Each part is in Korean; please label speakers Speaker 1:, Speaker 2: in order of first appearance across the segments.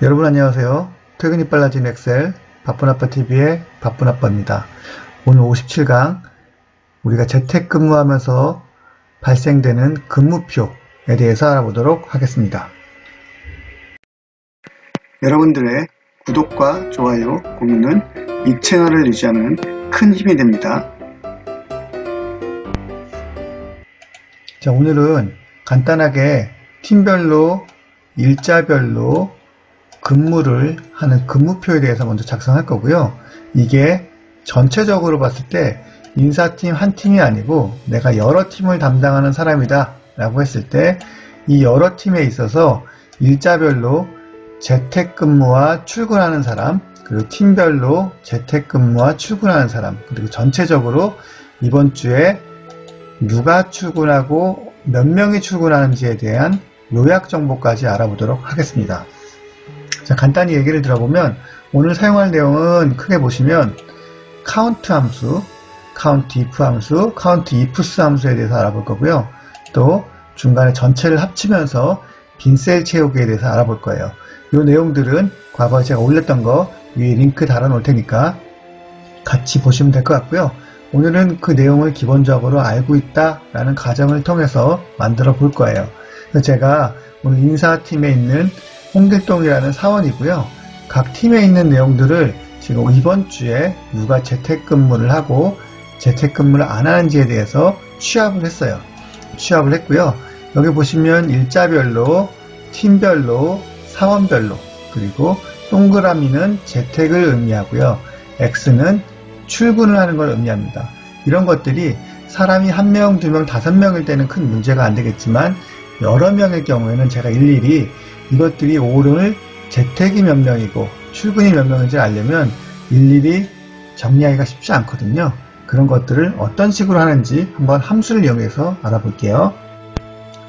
Speaker 1: 여러분 안녕하세요. 퇴근이 빨라진 엑셀 바쁜아빠TV의 바쁜아빠입니다. 오늘 57강 우리가 재택근무하면서 발생되는 근무표에 대해서 알아보도록 하겠습니다. 여러분들의 구독과 좋아요, 공유는 이 채널을 유지하는 큰 힘이 됩니다. 자, 오늘은 간단하게 팀별로 일자별로 근무를 하는 근무표에 대해서 먼저 작성할 거고요. 이게 전체적으로 봤을 때 인사팀 한 팀이 아니고 내가 여러 팀을 담당하는 사람이다 라고 했을 때 이 여러 팀에 있어서 일자별로 재택근무와 출근하는 사람, 그리고 팀별로 재택근무와 출근하는 사람, 그리고 전체적으로 이번 주에 누가 출근하고 몇 명이 출근하는지에 대한 요약 정보까지 알아보도록 하겠습니다. 자, 간단히 얘기를 들어보면 오늘 사용할 내용은 크게 보시면 count 함수, count if 함수, count ifs 함수에 대해서 알아볼 거고요. 또 중간에 전체를 합치면서 빈 셀 채우기에 대해서 알아볼 거예요. 이 내용들은 과거에 제가 올렸던 거 위에 링크 달아 놓을 테니까 같이 보시면 될 것 같고요. 오늘은 그 내용을 기본적으로 알고 있다라는 가정을 통해서 만들어 볼 거예요. 그래서 제가 오늘 인사팀에 있는 홍길동이라는 사원이고요. 각 팀에 있는 내용들을 지금 이번 주에 누가 재택근무를 하고 재택근무를 안 하는지에 대해서 취합을 했어요. 취합을 했고요. 여기 보시면 일자별로, 팀별로, 사원별로, 그리고 동그라미는 재택을 의미하고요. X는 출근을 하는 걸 의미합니다. 이런 것들이 사람이 1명, 2명, 5명일 때는 큰 문제가 안 되겠지만 여러 명의 경우에는 제가 일일이 이것들이 오늘 재택이 몇 명이고 출근이 몇 명인지 알려면 일일이 정리하기가 쉽지 않거든요. 그런 것들을 어떤 식으로 하는지 한번 함수를 이용해서 알아볼게요.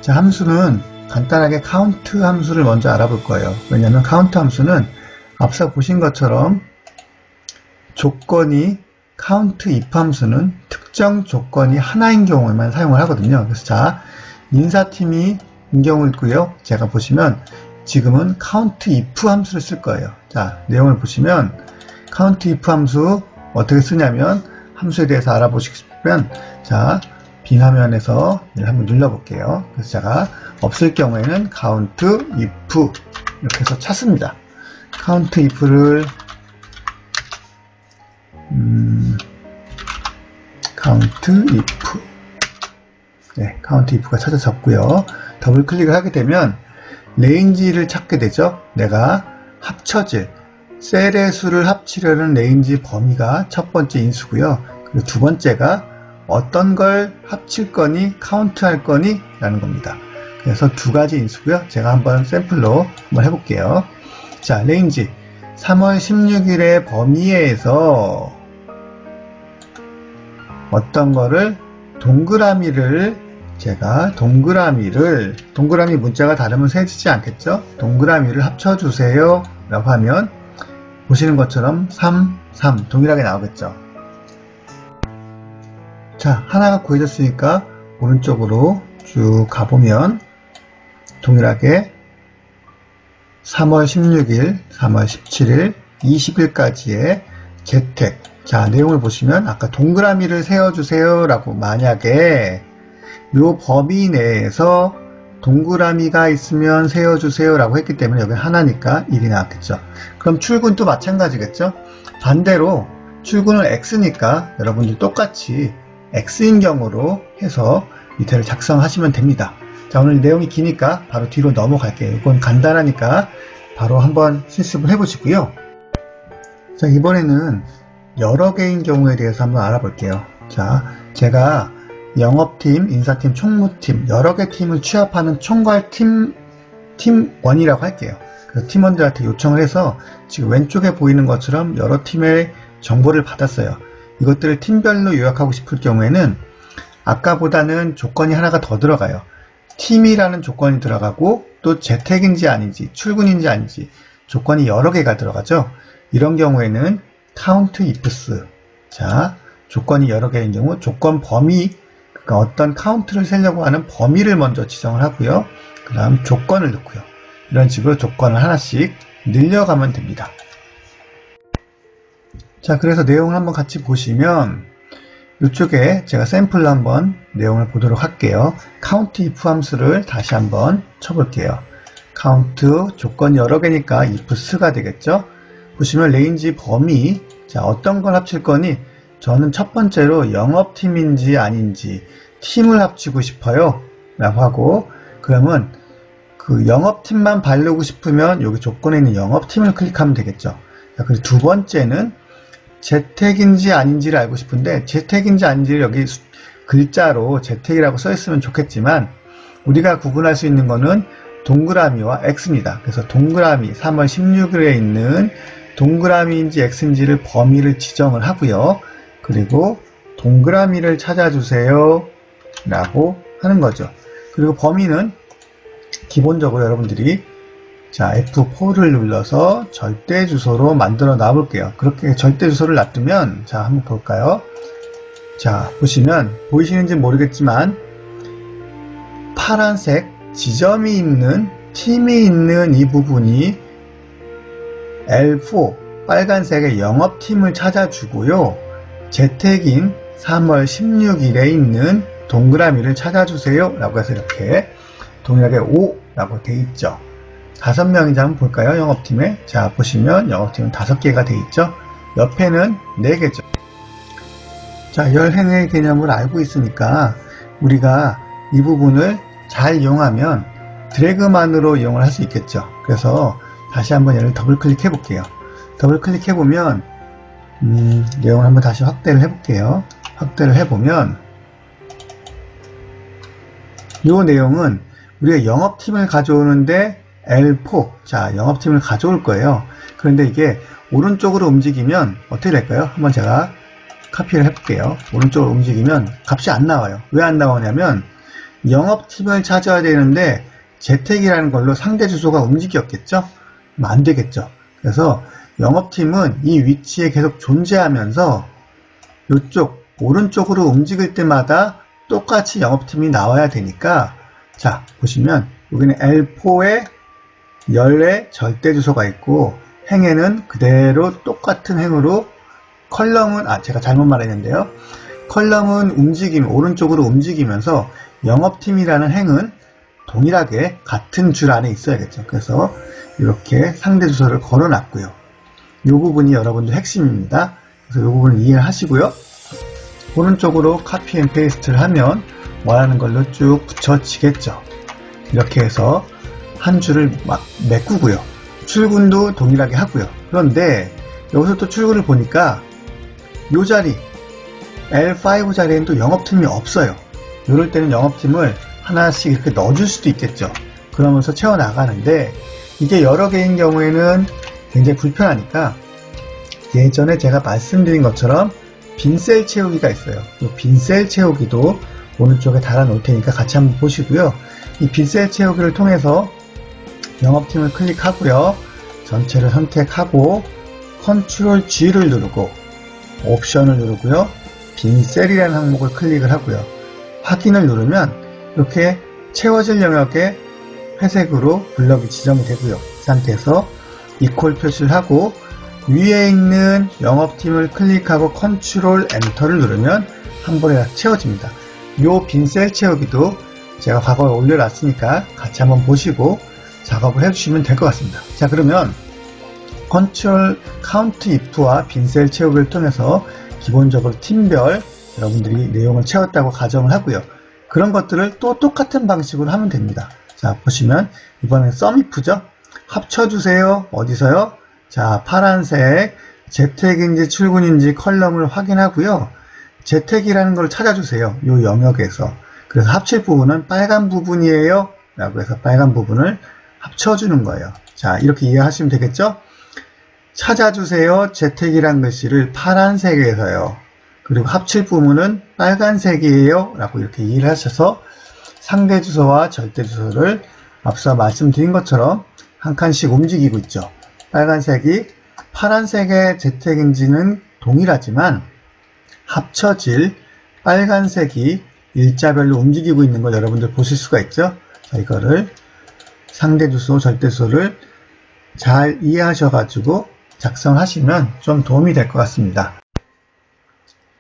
Speaker 1: 자, 함수는 간단하게 count 함수를 먼저 알아볼 거예요. 왜냐하면 count 함수는 앞서 보신 것처럼 조건이 count if 함수는 특정 조건이 하나인 경우에만 사용을 하거든요. 그래서 자, 인사팀이 인 경우를 있고요. 제가 보시면 지금은 count if 함수를 쓸 거예요. 자, 내용을 보시면 count if 함수 어떻게 쓰냐면 함수에 대해서 알아보시고 싶으면 자, 빈 화면에서 한번 눌러볼게요. 그래서 제가 없을 경우에는 count if 이렇게 해서 찾습니다. count if를 count if 네, count if가 찾아졌고요. 더블 클릭을 하게 되면 레인지를 찾게 되죠. 내가 합쳐질 셀의 수를 합치려는 레인지 범위가 첫 번째 인수고요. 그리고 두 번째가 어떤 걸 합칠 거니 카운트 할 거니 라는 겁니다. 그래서 두 가지 인수고요. 제가 한번 샘플로 한번 해볼게요. 자, 레인지 3월 16일의 범위에서 어떤 거를 동그라미를 제가 동그라미 문자가 다르면 세지지 않겠죠? 동그라미를 합쳐주세요 라고 하면 보시는 것처럼 3, 3 동일하게 나오겠죠? 자, 하나가 구해졌으니까 오른쪽으로 쭉 가보면 동일하게 3월 16일, 3월 17일, 20일까지의 재택. 자, 내용을 보시면 아까 동그라미를 세워주세요 라고 만약에 요 범위 내에서 동그라미가 있으면 세워주세요 라고 했기 때문에 여기 하나니까 1이 나왔겠죠. 그럼 출근도 마찬가지겠죠. 반대로 출근은 X니까 여러분들 똑같이 X인 경우로 해서 밑에를 작성하시면 됩니다. 자, 오늘 내용이 기니까 바로 뒤로 넘어갈게요. 이건 간단하니까 바로 한번 실습을 해보시고요. 자, 이번에는 여러 개인 경우에 대해서 한번 알아볼게요. 자, 제가 영업팀, 인사팀, 총무팀 여러 개 팀을 취합하는 총괄 팀원이라고 할게요. 그래서 팀원들한테 요청을 해서 지금 왼쪽에 보이는 것처럼 여러 팀의 정보를 받았어요. 이것들을 팀별로 요약하고 싶을 경우에는 아까보다는 조건이 하나가 더 들어가요. 팀이라는 조건이 들어가고 또 재택인지 아닌지 출근인지 아닌지 조건이 여러 개가 들어가죠. 이런 경우에는 count ifs. 자, 조건이 여러 개인 경우 조건 범위, 그러니까 어떤 카운트를 세려고 하는 범위를 먼저 지정을 하고요. 그 다음 조건을 넣고요. 이런 식으로 조건을 하나씩 늘려가면 됩니다. 자, 그래서 내용을 한번 같이 보시면 이쪽에 제가 샘플로 한번 내용을 보도록 할게요. count if 함수를 다시 한번 쳐볼게요. count 조건이 여러 개니까 ifs가 되겠죠. 보시면 range 범위, 자, 어떤 걸 합칠 거니? 저는 첫 번째로 영업팀인지 아닌지 팀을 합치고 싶어요 라고 하고, 그러면 그 영업팀만 바르고 싶으면 여기 조건에 있는 영업팀을 클릭하면 되겠죠. 자, 그리고 두 번째는 재택인지 아닌지를 알고 싶은데, 재택인지 아닌지를 여기 글자로 재택이라고 써 있으면 좋겠지만 우리가 구분할 수 있는 거는 동그라미와 X입니다. 그래서 동그라미 3월 16일에 있는 동그라미인지 X인지를 범위를 지정을 하고요. 그리고 동그라미를 찾아주세요 라고 하는 거죠. 그리고 범위는 기본적으로 여러분들이 자, F4를 눌러서 절대 주소로 만들어 놔 볼게요. 그렇게 절대 주소를 놔두면, 자, 한번 볼까요? 자, 보시면 보이시는지 모르겠지만 파란색 지점이 있는 팀이 있는 이 부분이 L4 빨간색의 영업팀을 찾아주고요. 재택인 3월 16일에 있는 동그라미를 찾아주세요 라고 해서 이렇게 동일하게 5라고 돼 있죠. 5명이자 한번 볼까요? 영업팀에. 자, 보시면 영업팀은 5개가 돼 있죠. 옆에는 4개죠. 자, 열행의 개념을 알고 있으니까 우리가 이 부분을 잘 이용하면 드래그만으로 이용을 할 수 있겠죠. 그래서 다시 한번 얘를 더블 클릭해 볼게요. 더블 클릭해 보면 내용을 한번 다시 확대를 해 볼게요. 확대를 해 보면 이 내용은 우리가 영업팀을 가져오는데 L4, 자, 영업팀을 가져올 거예요. 그런데 이게 오른쪽으로 움직이면 어떻게 될까요? 한번 제가 카피를 해볼게요. 오른쪽으로 움직이면 값이 안 나와요. 왜 안 나오냐면 영업팀을 찾아야 되는데 재택이라는 걸로 상대 주소가 움직였겠죠? 그럼 안 되겠죠. 그래서 영업팀은 이 위치에 계속 존재하면서 이쪽 오른쪽으로 움직일 때마다 똑같이 영업팀이 나와야 되니까, 자, 보시면 여기는 L4에 열의 절대 주소가 있고 행에는 그대로 똑같은 행으로, 컬럼은 제가 잘못 말했는데요. 컬럼은 오른쪽으로 움직이면서 영업팀이라는 행은 동일하게 같은 줄 안에 있어야겠죠. 그래서 이렇게 상대 주소를 걸어 놨고요. 이 부분이 여러분들 핵심입니다. 그래서 이 부분을 이해하시고요. 오른쪽으로 카피 앤 페이스트를 하면 원하는 걸로 쭉 붙여지겠죠. 이렇게 해서 한 줄을 막 메꾸고요. 출근도 동일하게 하고요. 그런데 여기서 또 출근을 보니까 이 자리 L5 자리에는 또 영업팀이 없어요. 이럴 때는 영업팀을 하나씩 이렇게 넣어줄 수도 있겠죠. 그러면서 채워나가는데 이게 여러 개인 경우에는 굉장히 불편하니까 예전에 제가 말씀드린 것처럼 빈셀 채우기가 있어요. 이 빈셀 채우기도 오른쪽에 달아 놓을 테니까 같이 한번 보시고요. 이 빈셀 채우기를 통해서 영업팀을 클릭하고요. 전체를 선택하고 컨트롤 G를 누르고 옵션을 누르고요. 빈셀이라는 항목을 클릭을 하고요. 확인을 누르면 이렇게 채워질 영역에 회색으로 블럭이 지정이 되고요. 이 상태에서 이퀄 표시를 하고 위에 있는 영업팀을 클릭하고 컨트롤 엔터를 누르면 한 번에 다 채워집니다. 이 빈셀 채우기도 제가 과거에 올려놨으니까 같이 한번 보시고 작업을 해주시면 될 것 같습니다. 자, 그러면 컨트롤 카운트 if와 빈셀 채우기를 통해서 기본적으로 팀별 여러분들이 내용을 채웠다고 가정을 하고요. 그런 것들을 또 똑같은 방식으로 하면 됩니다. 자, 보시면 이번엔 썸if죠. 합쳐주세요. 어디서요? 자, 파란색 재택인지 출근인지 컬럼을 확인하고요. 재택이라는 걸 찾아주세요. 이 영역에서. 그래서 합칠 부분은 빨간 부분이에요 라고 해서 빨간 부분을 합쳐주는 거예요. 자, 이렇게 이해하시면 되겠죠? 찾아주세요. 재택이란 글씨를 파란색에서요. 그리고 합칠 부분은 빨간색이에요 라고 이렇게 이해를 하셔서 상대 주소와 절대 주소를 앞서 말씀드린 것처럼 한 칸씩 움직이고 있죠. 빨간색이 파란색의 재택인지는 동일하지만 합쳐질 빨간색이 일자별로 움직이고 있는 걸 여러분들 보실 수가 있죠. 자, 이거를 상대 주소, 절대 주소를 잘 이해하셔가지고 작성하시면 좀 도움이 될 것 같습니다.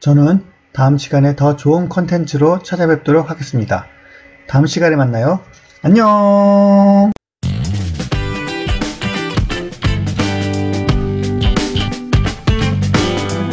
Speaker 1: 저는 다음 시간에 더 좋은 컨텐츠로 찾아뵙도록 하겠습니다. 다음 시간에 만나요. 안녕!